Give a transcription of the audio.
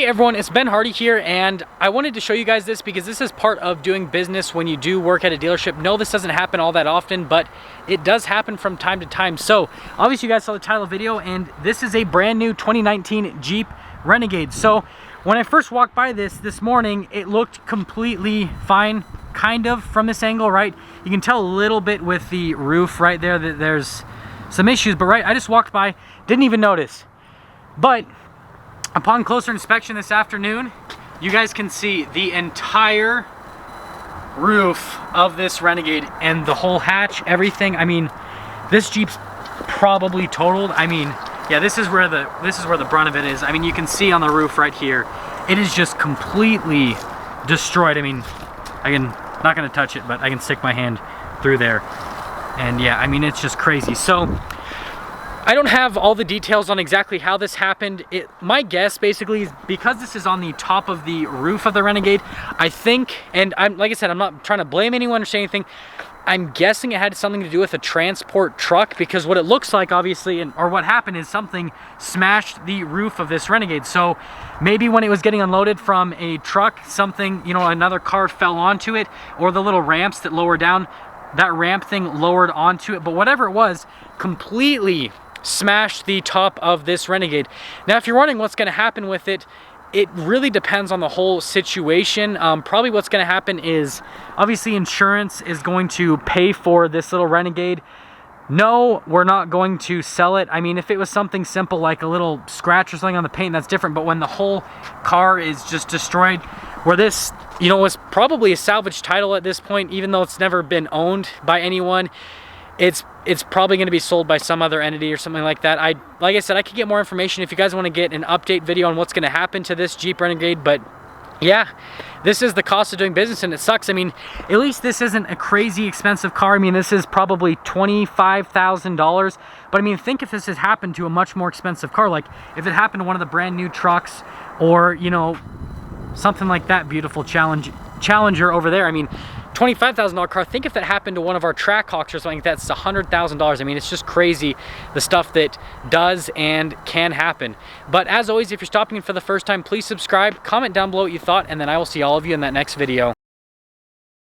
everyone, it's Ben Hardy here, and I wanted to show you guys this because this is part of doing business when you do work at a dealership. No, this doesn't happen all that often, but it does happen from time to time. So obviously you guys saw the title of the video, and this is a brand new 2019 Jeep Renegade. So when I first walked by this morning, it looked completely fine, kind of, from this angle, right? You can tell a little bit with the roof right there that there's some issues, but right, I just walked by, didn't even notice. But upon closer inspection this afternoon, you guys can see the entire roof of this Renegade and the whole hatch, everything. I mean, this Jeep's probably totaled. I mean, yeah, this is where the brunt of it is. I mean, you can see on the roof right here, it is just completely destroyed. I mean, not gonna touch it, but I can stick my hand through there. And yeah, I mean, it's just crazy. So I don't have all the details on exactly how this happened. My guess basically is because this is on the top of the roof of the Renegade, I think, and like I said, I'm not trying to blame anyone or say anything, I'm guessing it had something to do with a transport truck, because what it looks like, obviously, or what happened is something smashed the roof of this Renegade. So maybe when it was getting unloaded from a truck, something, you know, another car fell onto it, or the little ramps that lower down, that ramp thing lowered onto it. But whatever it was, completely smashed the top of this Renegade. Now, if you're wondering what's going to happen with it, it really depends on the whole situation. Probably what's going to happen is, obviously, insurance is going to pay for this little Renegade. No, we're not going to sell it. I mean, if it was something simple like a little scratch or something on the paint, that's different. But when the whole car is just destroyed, where this, you know, was probably a salvage title at this point, even though it's never been owned by anyone, it's probably going to be sold by some other entity or something like that. Like I said, I could get more information if you guys want to get an update video on what's going to happen to this Jeep Renegade. But yeah, this is the cost of doing business, and it sucks. I mean, at least this isn't a crazy expensive car. I mean, this is probably $25,000. But I mean, think if this has happened to a much more expensive car, like if it happened to one of the brand new trucks, or, you know, something like that beautiful Challenger over there. I mean, $25,000 car. Think if that happened to one of our Trackhawks or something, that's $100,000. I mean, it's just crazy the stuff that does and can happen. But as always, if you're stopping in for the first time, please subscribe, comment down below what you thought, and then I will see all of you in that next video.